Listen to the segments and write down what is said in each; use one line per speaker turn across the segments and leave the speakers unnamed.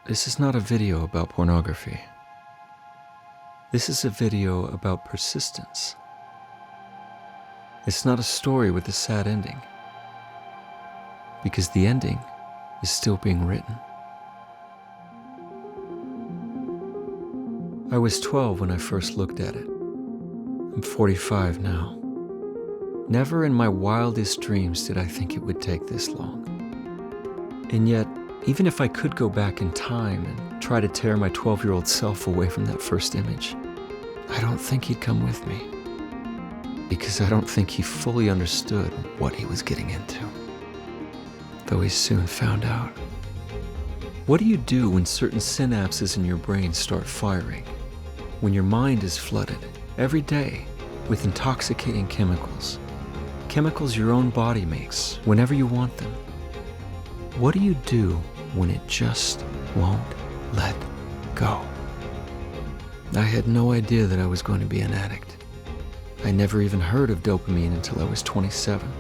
This is not a video about pornography. This is a video about persistence. It's not a story with a sad ending, because the ending is still being written. I was 12 when I first looked at it. I'm 45 now. Never in my wildest dreams did I think it would take this long. And yet, even if I could go back in time and try to tear my 12-year-old self away from that first image, I don't think he'd come with me, because I don't think he fully understood what he was getting into, though he soon found out. What do you do when certain synapses in your brain start firing? When your mind is flooded every day with intoxicating chemicals, chemicals your own body makes whenever you want them. What do you do when it just won't let go? I had no idea that I was going to be an addict. I never even heard of dopamine until I was 27.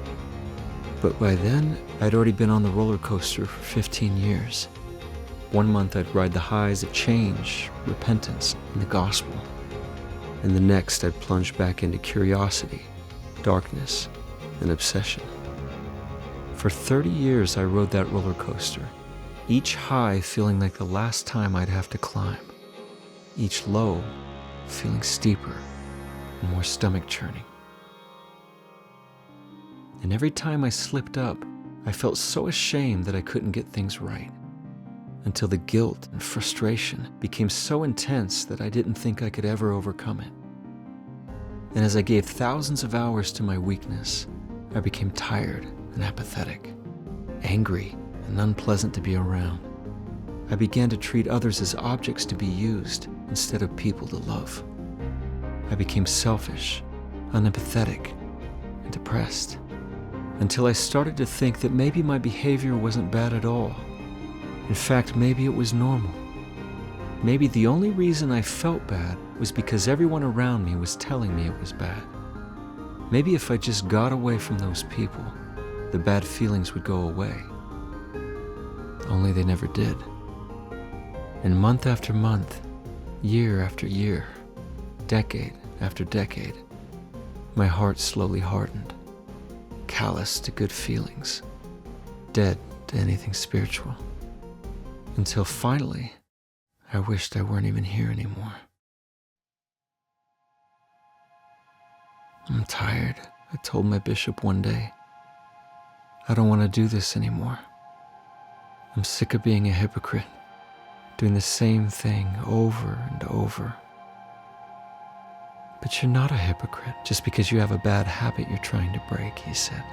But by then, I'd already been on the roller coaster for 15 years. One month I'd ride the highs of change, repentance, and the gospel. And the next I'd plunge back into curiosity, darkness, and obsession. For 30 years I rode that roller coaster, each high feeling like the last time I'd have to climb, each low feeling steeper and more stomach churning. And every time I slipped up, I felt so ashamed that I couldn't get things right, until the guilt and frustration became so intense that I didn't think I could ever overcome it. And as I gave thousands of hours to my weakness, I became tired and apathetic, angry and unpleasant to be around. I began to treat others as objects to be used instead of people to love. I became selfish, unempathetic, and depressed, until I started to think that maybe my behavior wasn't bad at all. In fact, maybe it was normal. Maybe the only reason I felt bad was because everyone around me was telling me it was bad. Maybe if I just got away from those people, the bad feelings would go away. Only they never did. And month after month, year after year, decade after decade, my heart slowly hardened, callous to good feelings, dead to anything spiritual. Until finally, I wished I weren't even here anymore. I'm tired, I told my bishop one day. I don't want to do this anymore. I'm sick of being a hypocrite, doing the same thing over and over. But you're not a hypocrite just because you have a bad habit you're trying to break, he said.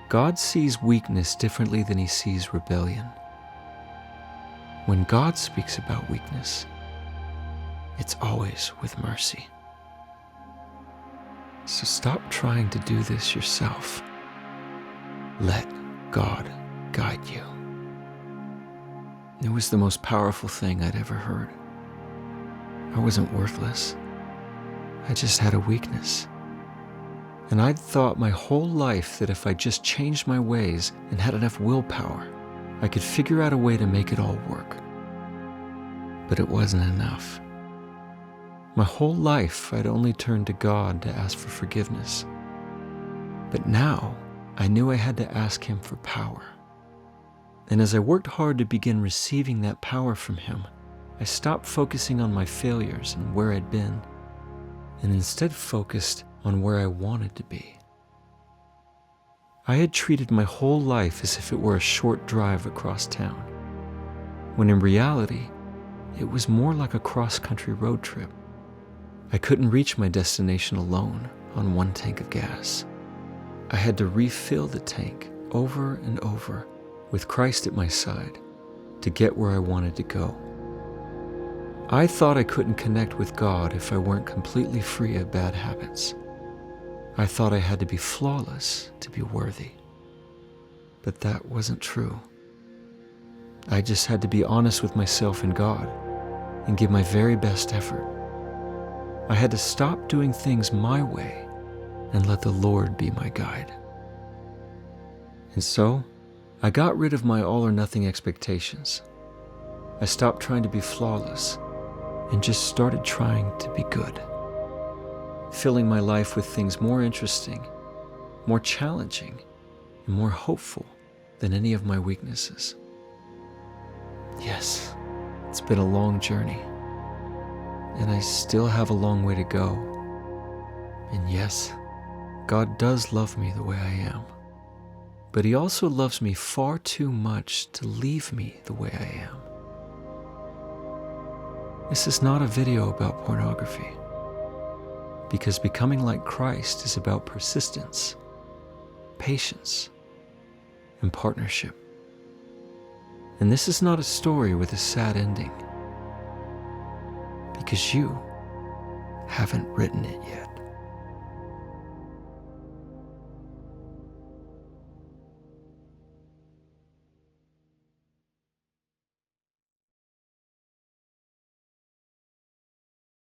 God sees weakness differently than he sees rebellion. When God speaks about weakness, it's always with mercy. So stop trying to do this yourself. Let God guide you. It was the most powerful thing I'd ever heard. I wasn't worthless. I just had a weakness. And I'd thought my whole life that if I just changed my ways and had enough willpower, I could figure out a way to make it all work. But it wasn't enough. My whole life I'd only turned to God to ask for forgiveness. But now I knew I had to ask him for power. And as I worked hard to begin receiving that power from him, I stopped focusing on my failures and where I'd been, and instead focused on where I wanted to be. I had treated my whole life as if it were a short drive across town, when in reality, it was more like a cross-country road trip. I couldn't reach my destination alone on one tank of gas. I had to refill the tank over and over with Christ at my side to get where I wanted to go. I thought I couldn't connect with God if I weren't completely free of bad habits. I thought I had to be flawless to be worthy. But that wasn't true. I just had to be honest with myself and God and give my very best effort. I had to stop doing things my way and let the Lord be my guide. And so, I got rid of my all-or-nothing expectations. I stopped trying to be flawless and just started trying to be good, filling my life with things more interesting, more challenging, and more hopeful than any of my weaknesses. Yes, it's been a long journey, and I still have a long way to go. And yes, God does love me the way I am, but He also loves me far too much to leave me the way I am. This is not a video about pornography, because becoming like Christ is about persistence, patience, and partnership. And this is not a story with a sad ending, because you haven't written it yet.